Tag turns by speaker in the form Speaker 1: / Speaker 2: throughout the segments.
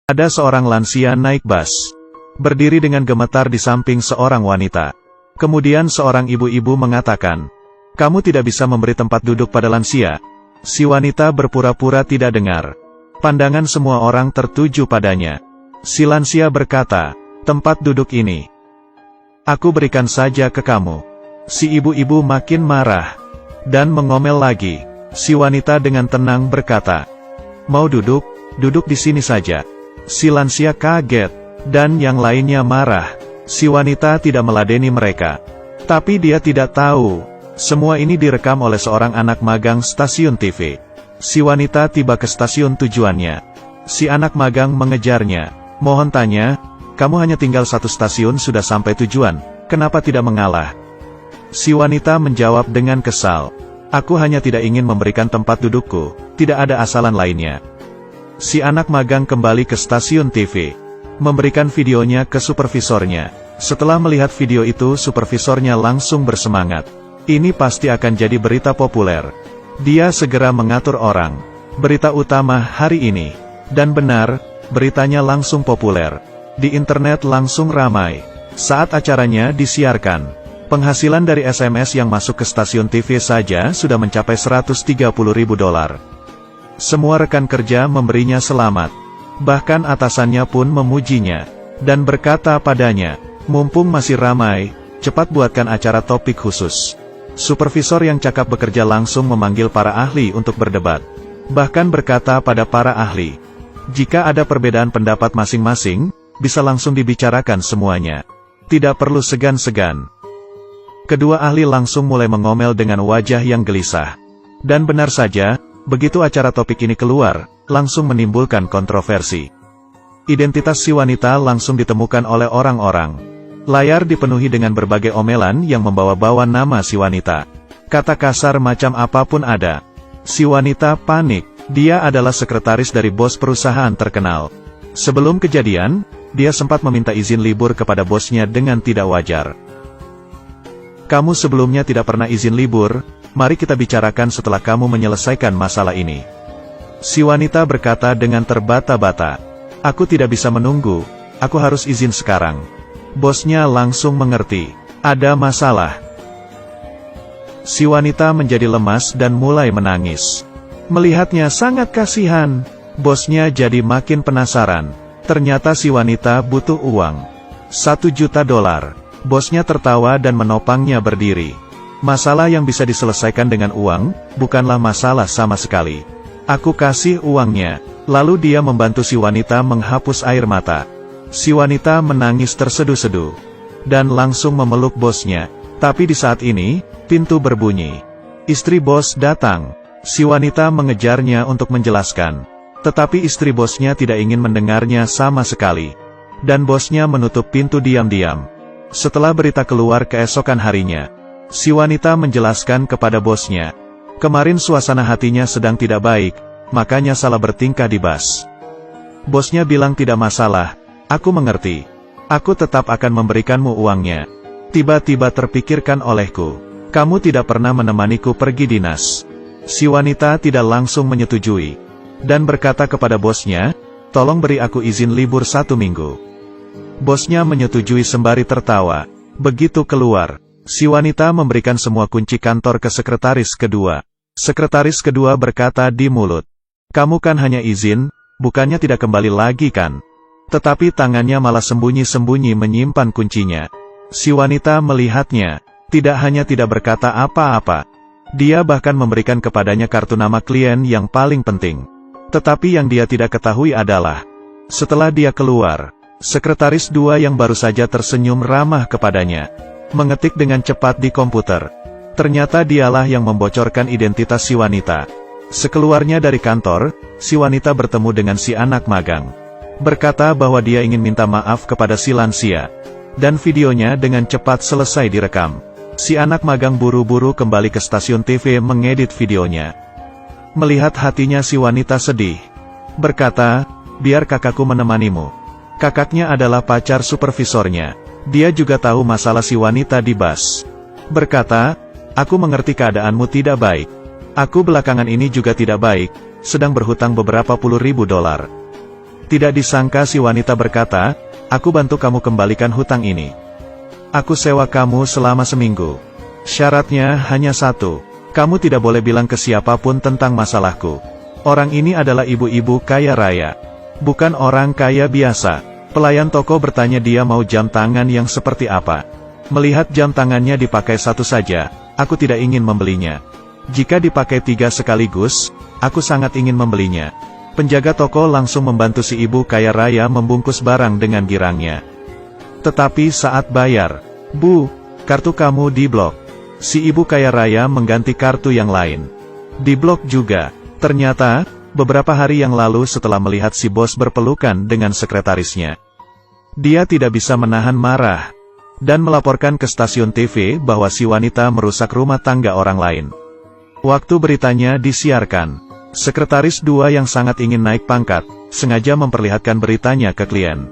Speaker 1: Ada seorang lansia naik bus. Berdiri dengan gemetar di samping seorang wanita. Kemudian seorang ibu-ibu mengatakan, "Kamu tidak bisa memberi tempat duduk pada lansia." Si wanita berpura-pura tidak dengar. Pandangan semua orang tertuju padanya. Si lansia berkata, "Tempat duduk ini aku berikan saja ke kamu." Si ibu-ibu makin marah dan mengomel lagi. Si wanita dengan tenang berkata, "Mau duduk? Duduk di sini saja." Si lansia kaget, dan yang lainnya marah. Si wanita tidak meladeni mereka. Tapi dia tidak tahu, semua ini direkam oleh seorang anak magang stasiun TV. Si wanita tiba ke stasiun tujuannya. Si anak magang mengejarnya. "Mohon tanya, kamu hanya tinggal satu stasiun sudah sampai tujuan, kenapa tidak mengalah?" Si wanita menjawab dengan kesal, "Aku hanya tidak ingin memberikan tempat dudukku, tidak ada asalan lainnya." Si anak magang kembali ke stasiun TV, memberikan videonya ke supervisornya. Setelah melihat video itu, supervisornya langsung bersemangat. Ini pasti akan jadi berita populer. Dia segera mengatur orang. Berita utama hari ini. Dan benar, beritanya langsung populer. Di internet langsung ramai. Saat acaranya disiarkan, penghasilan dari SMS yang masuk ke stasiun TV saja sudah mencapai $130.000. Semua rekan kerja memberinya selamat. Bahkan atasannya pun memujinya. Dan berkata padanya, "Mumpung masih ramai, cepat buatkan acara topik khusus." Supervisor yang cakap bekerja langsung memanggil para ahli untuk berdebat. Bahkan berkata pada para ahli, jika ada perbedaan pendapat masing-masing, bisa langsung dibicarakan semuanya. Tidak perlu segan-segan. Kedua ahli langsung mulai mengomel dengan wajah yang gelisah. Dan benar saja, begitu acara topik ini keluar, langsung menimbulkan kontroversi. Identitas si wanita langsung ditemukan oleh orang-orang. Layar dipenuhi dengan berbagai omelan yang membawa-bawa nama si wanita. Kata kasar macam apapun ada. Si wanita panik. Dia adalah sekretaris dari bos perusahaan terkenal. Sebelum kejadian, dia sempat meminta izin libur kepada bosnya dengan tidak wajar. "Kamu sebelumnya tidak pernah izin libur, mari kita bicarakan setelah kamu menyelesaikan masalah ini." Si wanita berkata dengan terbata-bata, "Aku tidak bisa menunggu, aku harus izin sekarang." Bosnya langsung mengerti, ada masalah. Si wanita menjadi lemas dan mulai menangis. Melihatnya sangat kasihan, bosnya jadi makin penasaran. Ternyata si wanita butuh uang. $1 juta. Bosnya tertawa dan menopangnya berdiri. Masalah yang bisa diselesaikan dengan uang, bukanlah masalah sama sekali. Aku kasih uangnya. Lalu dia membantu si wanita menghapus air mata. Si wanita menangis terseduh-seduh. Dan langsung memeluk bosnya. Tapi di saat ini, pintu berbunyi. Istri bos datang. Si wanita mengejarnya untuk menjelaskan. Tetapi istri bosnya tidak ingin mendengarnya sama sekali. Dan bosnya menutup pintu diam-diam. Setelah berita keluar keesokan harinya, si wanita menjelaskan kepada bosnya. Kemarin suasana hatinya sedang tidak baik, makanya salah bertingkah di bus. Bosnya bilang tidak masalah, aku mengerti. Aku tetap akan memberikanmu uangnya. Tiba-tiba terpikirkan olehku, kamu tidak pernah menemaniku pergi dinas. Si wanita tidak langsung menyetujui. Dan berkata kepada bosnya, tolong beri aku izin libur 1 minggu. Bosnya menyetujui sembari tertawa. Begitu keluar, si wanita memberikan semua kunci kantor ke sekretaris kedua. Sekretaris kedua berkata di mulut, kamu kan hanya izin, bukannya tidak kembali lagi kan? Tetapi tangannya malah sembunyi-sembunyi menyimpan kuncinya. Si wanita melihatnya, tidak hanya tidak berkata apa-apa. Dia bahkan memberikan kepadanya kartu nama klien yang paling penting. Tetapi yang dia tidak ketahui adalah, setelah dia keluar, sekretaris dua yang baru saja tersenyum ramah kepadanya, mengetik dengan cepat di komputer. Ternyata dialah yang membocorkan identitas si wanita. Sekeluarnya dari kantor, si wanita bertemu dengan si anak magang. Berkata bahwa dia ingin minta maaf kepada si lansia. Dan videonya dengan cepat selesai direkam. Si anak magang buru-buru kembali ke stasiun TV mengedit videonya. Melihat hatinya si wanita sedih. Berkata, biar kakakku menemanimu. Kakaknya adalah pacar supervisornya. Dia juga tahu masalah si wanita di bus. Berkata, aku mengerti keadaanmu tidak baik. Aku belakangan ini juga tidak baik, sedang berhutang beberapa $10.000. Tidak disangka si wanita berkata, "Aku bantu kamu kembalikan hutang ini. Aku sewa kamu selama seminggu. Syaratnya hanya satu, kamu tidak boleh bilang ke siapapun tentang masalahku." Orang ini adalah ibu-ibu kaya raya. Bukan orang kaya biasa. Pelayan toko bertanya dia mau jam tangan yang seperti apa. Melihat jam tangannya dipakai satu saja, aku tidak ingin membelinya. Jika dipakai 3 sekaligus, aku sangat ingin membelinya. Penjaga toko langsung membantu si ibu kaya raya membungkus barang dengan girangnya. Tetapi saat bayar, "Bu, kartu kamu diblok." Si ibu kaya raya mengganti kartu yang lain. Diblok juga. Ternyata, beberapa hari yang lalu setelah melihat si bos berpelukan dengan sekretarisnya, dia tidak bisa menahan marah, dan melaporkan ke stasiun TV bahwa si wanita merusak rumah tangga orang lain. Waktu beritanya disiarkan, sekretaris 2 yang sangat ingin naik pangkat, sengaja memperlihatkan beritanya ke klien,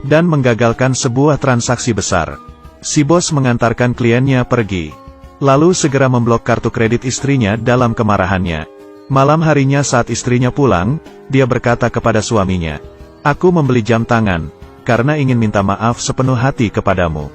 Speaker 1: dan menggagalkan sebuah transaksi besar. Si bos mengantarkan kliennya pergi, lalu segera memblok kartu kredit istrinya dalam kemarahannya. Malam harinya saat istrinya pulang, dia berkata kepada suaminya, "Aku membeli jam tangan, karena ingin minta maaf sepenuh hati kepadamu.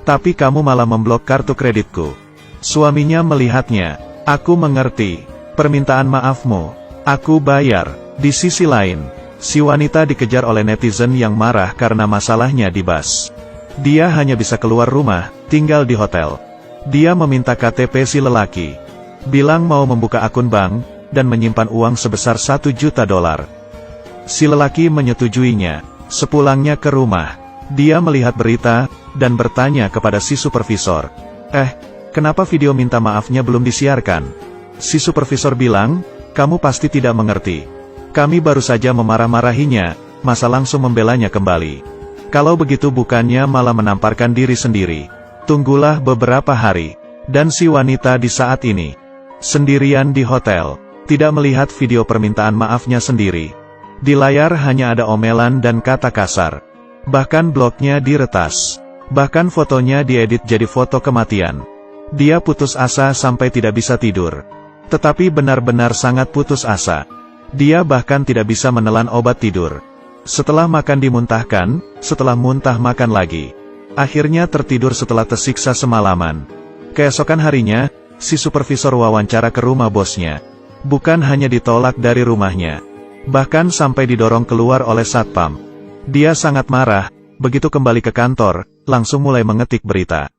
Speaker 1: Tapi kamu malah memblok kartu kreditku." Suaminya melihatnya, "Aku mengerti permintaan maafmu, aku bayar." Di sisi lain, si wanita dikejar oleh netizen yang marah karena masalahnya di bus. Dia hanya bisa keluar rumah, tinggal di hotel. Dia meminta KTP si lelaki, bilang mau membuka akun bank, dan menyimpan uang sebesar $1 juta. Si lelaki menyetujuinya. Sepulangnya ke rumah, dia melihat berita, dan bertanya kepada si supervisor, kenapa video minta maafnya belum disiarkan?" Si supervisor bilang, "Kamu pasti tidak mengerti. Kami baru saja memarah-marahinya, masa langsung membelanya kembali. Kalau begitu bukannya malah menamparkan diri sendiri. Tunggulah beberapa hari." Dan si wanita di saat ini, sendirian di hotel, tidak melihat video permintaan maafnya sendiri. Di layar hanya ada omelan dan kata kasar. Bahkan blognya diretas. Bahkan fotonya diedit jadi foto kematian. Dia putus asa sampai tidak bisa tidur. Tetapi benar-benar sangat putus asa. Dia bahkan tidak bisa menelan obat tidur. Setelah makan dimuntahkan, setelah muntah makan lagi. Akhirnya tertidur setelah tersiksa semalaman. Keesokan harinya, si supervisor wawancara ke rumah bosnya. Bukan hanya ditolak dari rumahnya, bahkan sampai didorong keluar oleh satpam. Dia sangat marah, begitu kembali ke kantor, langsung mulai mengetik berita.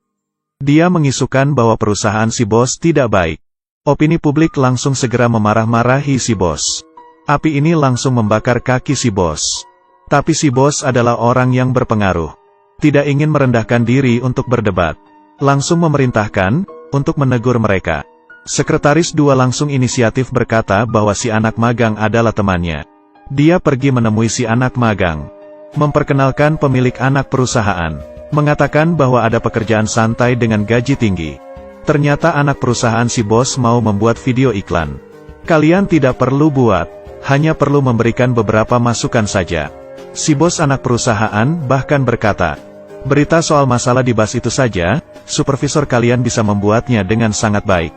Speaker 1: Dia mengisukan bahwa perusahaan si bos tidak baik. Opini publik langsung segera memarah-marahi si bos. Api ini langsung membakar kaki si bos. Tapi si bos adalah orang yang berpengaruh. Tidak ingin merendahkan diri untuk berdebat. Langsung memerintahkan untuk menegur mereka. Sekretaris 2 langsung inisiatif berkata bahwa si anak magang adalah temannya. Dia pergi menemui si anak magang, memperkenalkan pemilik anak perusahaan, mengatakan bahwa ada pekerjaan santai dengan gaji tinggi. Ternyata anak perusahaan si bos mau membuat video iklan. "Kalian tidak perlu buat, hanya perlu memberikan beberapa masukan saja." Si bos anak perusahaan bahkan berkata, "Berita soal masalah di bus itu saja, supervisor kalian bisa membuatnya dengan sangat baik."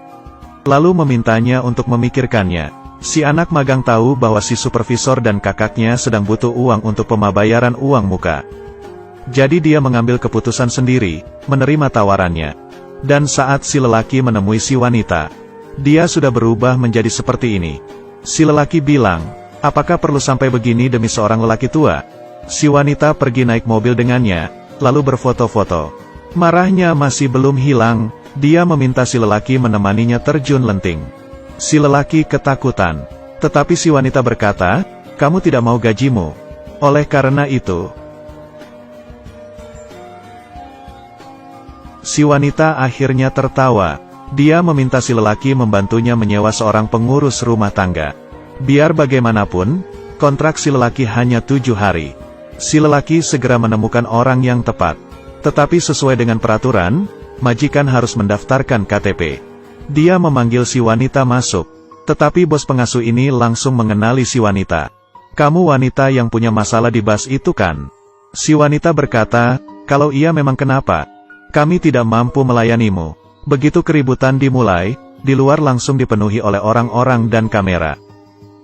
Speaker 1: Lalu memintanya untuk memikirkannya. Si anak magang tahu bahwa si supervisor dan kakaknya sedang butuh uang untuk pembayaran uang muka. Jadi dia mengambil keputusan sendiri, menerima tawarannya. Dan saat si lelaki menemui si wanita, dia sudah berubah menjadi seperti ini. Si lelaki bilang, "Apakah perlu sampai begini demi seorang lelaki tua?" Si wanita pergi naik mobil dengannya, lalu berfoto-foto. Marahnya masih belum hilang, dia meminta si lelaki menemaninya terjun lenting. Si lelaki ketakutan. Tetapi si wanita berkata, "Kamu tidak mau gajimu. Oleh karena itu..." Si wanita akhirnya tertawa. Dia meminta si lelaki membantunya menyewa seorang pengurus rumah tangga. Biar bagaimanapun, kontrak si lelaki hanya 7 hari. Si lelaki segera menemukan orang yang tepat. Tetapi sesuai dengan peraturan, majikan harus mendaftarkan KTP. Dia memanggil si wanita masuk. Tetapi bos pengasuh ini langsung mengenali si wanita. "Kamu wanita yang punya masalah di bus itu kan?" Si wanita berkata, "Kalau iya memang kenapa? Kami tidak mampu melayanimu." Begitu keributan dimulai, di luar langsung dipenuhi oleh orang-orang dan kamera.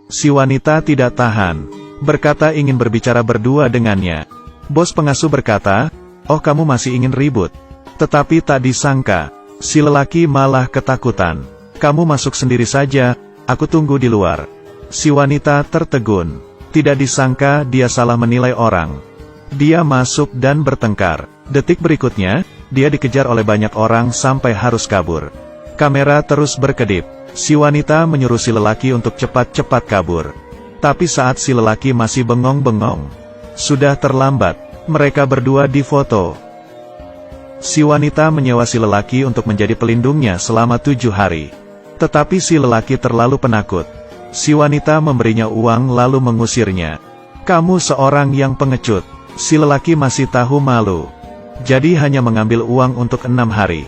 Speaker 1: Si wanita tidak tahan. berkata ingin berbicara berdua dengannya. Bos pengasuh berkata, "Oh, kamu masih ingin ribut?" Tetapi tak disangka, si lelaki malah ketakutan. "Kamu masuk sendiri saja, aku tunggu di luar." Si wanita tertegun. Tidak disangka dia salah menilai orang. Dia masuk dan bertengkar. Detik berikutnya, dia dikejar oleh banyak orang sampai harus kabur. Kamera terus berkedip. Si wanita menyuruh si lelaki untuk cepat-cepat kabur. Tapi saat si lelaki masih bengong-bengong, sudah terlambat. Mereka berdua difoto. Si wanita menyewa si lelaki untuk menjadi pelindungnya selama 7 hari. Tetapi si lelaki terlalu penakut. Si wanita memberinya uang lalu mengusirnya. "Kamu seorang yang pengecut." Si lelaki masih tahu malu. Jadi hanya mengambil uang untuk 6 hari.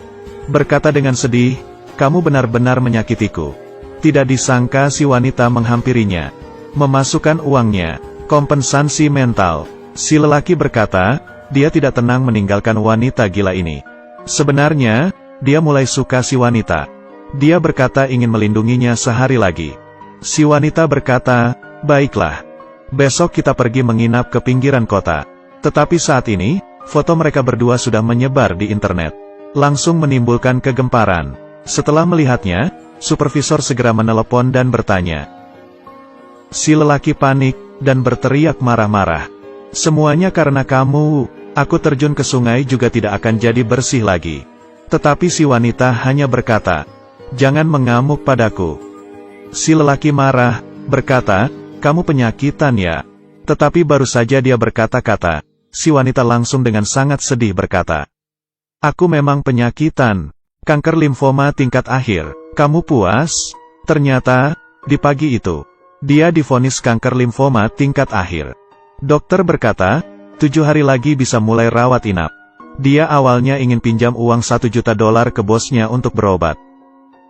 Speaker 1: Berkata dengan sedih, "Kamu benar-benar menyakitiku." Tidak disangka si wanita menghampirinya. Memasukkan uangnya. Kompensasi mental. Si lelaki berkata, dia tidak tenang meninggalkan wanita gila ini. Sebenarnya, dia mulai suka si wanita. Dia berkata ingin melindunginya sehari lagi. Si wanita berkata, "Baiklah. Besok kita pergi menginap ke pinggiran kota." Tetapi saat ini, foto mereka berdua sudah menyebar di internet. Langsung menimbulkan kegemparan. Setelah melihatnya, supervisor segera menelepon dan bertanya. Si lelaki panik, dan berteriak marah-marah. "Semuanya karena kamu, aku terjun ke sungai juga tidak akan jadi bersih lagi." Tetapi si wanita hanya berkata, "Jangan mengamuk padaku." Si lelaki marah, berkata, "Kamu penyakitan ya?" Tetapi baru saja dia berkata-kata, si wanita langsung dengan sangat sedih berkata, "Aku memang penyakitan, kanker limfoma tingkat akhir. Kamu puas?" Ternyata, di pagi itu, dia divonis kanker limfoma tingkat akhir. Dokter berkata, 7 hari lagi bisa mulai rawat inap. Dia awalnya ingin pinjam uang $1 juta ke bosnya untuk berobat.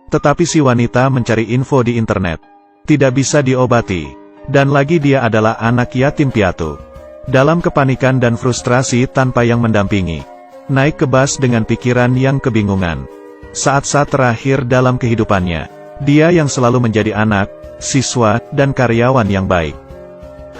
Speaker 1: Tetapi si wanita mencari info di internet. Tidak bisa diobati. Dan lagi dia adalah anak yatim piatu. Dalam kepanikan dan frustrasi tanpa yang mendampingi. Naik ke bus dengan pikiran yang kebingungan. Saat-saat terakhir dalam kehidupannya, dia yang selalu menjadi anak, siswa, dan karyawan yang baik.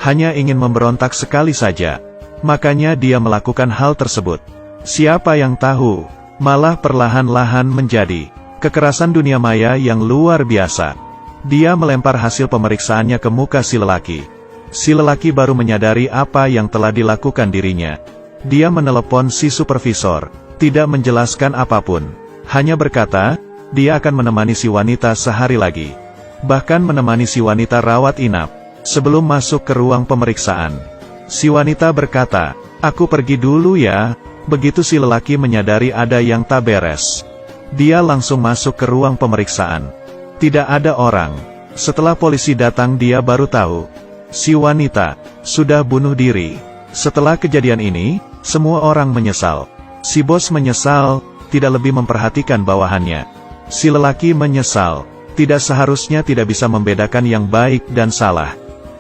Speaker 1: Hanya ingin memberontak sekali saja. Makanya dia melakukan hal tersebut. Siapa yang tahu, malah perlahan-lahan menjadi kekerasan dunia maya yang luar biasa. Dia melempar hasil pemeriksaannya ke muka si lelaki. Si lelaki baru menyadari apa yang telah dilakukan dirinya. Dia menelepon si supervisor, tidak menjelaskan apapun. Hanya berkata, dia akan menemani si wanita sehari lagi. Bahkan menemani si wanita rawat inap. Sebelum masuk ke ruang pemeriksaan, si wanita berkata, "Aku pergi dulu ya." Begitu si lelaki menyadari ada yang tak beres. Dia langsung masuk ke ruang pemeriksaan. Tidak ada orang. Setelah polisi datang dia baru tahu, si wanita sudah bunuh diri. Setelah kejadian ini, semua orang menyesal. Si bos menyesal, tidak lebih memperhatikan bawahannya. Si lelaki menyesal, tidak seharusnya tidak bisa membedakan yang baik dan salah.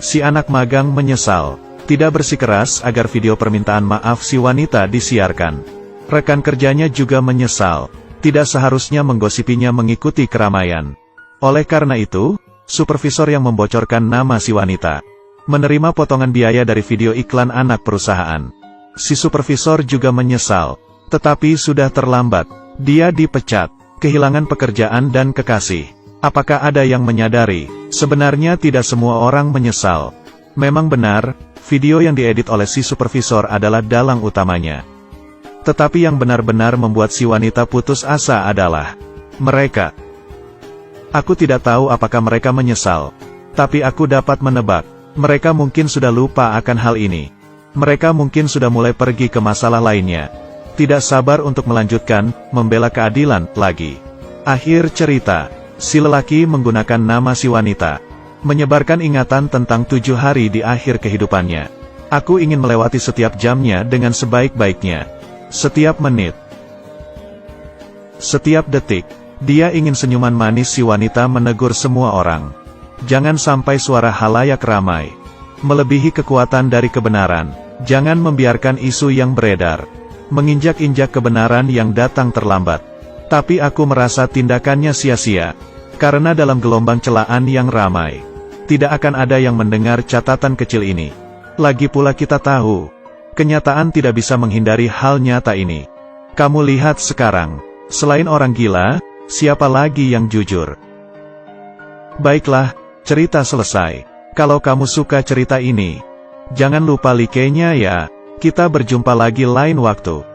Speaker 1: Si anak magang menyesal, tidak bersikeras agar video permintaan maaf si wanita disiarkan. Rekan kerjanya juga menyesal, tidak seharusnya menggosipinya mengikuti keramaian. Oleh karena itu, supervisor yang membocorkan nama si wanita, menerima potongan biaya dari video iklan anak perusahaan. Si supervisor juga menyesal, tetapi sudah terlambat. Dia dipecat, kehilangan pekerjaan dan kekasih. Apakah ada yang menyadari? Sebenarnya tidak semua orang menyesal. Memang benar, video yang diedit oleh si supervisor adalah dalang utamanya. Tetapi yang benar-benar membuat si wanita putus asa adalah mereka. Aku tidak tahu apakah mereka menyesal. Tapi aku dapat menebak, mereka mungkin sudah lupa akan hal ini. Mereka mungkin sudah mulai pergi ke masalah lainnya. Tidak sabar untuk melanjutkan, membela keadilan, lagi. Akhir cerita. Si lelaki menggunakan nama si wanita, menyebarkan ingatan tentang 7 hari di akhir kehidupannya. Aku ingin melewati setiap jamnya dengan sebaik-baiknya. Setiap menit, setiap detik, dia ingin senyuman manis si wanita menegur semua orang. Jangan sampai suara halayak ramai melebihi kekuatan dari kebenaran. Jangan membiarkan isu yang beredar menginjak-injak kebenaran yang datang terlambat. Tapi aku merasa tindakannya sia-sia, karena dalam gelombang celaan yang ramai, Tidak akan ada yang mendengar catatan kecil ini. Lagi pula kita tahu, kenyataan tidak bisa menghindari hal nyata ini. Kamu lihat sekarang, selain orang gila, siapa lagi yang jujur? Baiklah, cerita selesai. Kalau kamu suka cerita ini, jangan lupa like-nya ya. Kita berjumpa lagi lain waktu.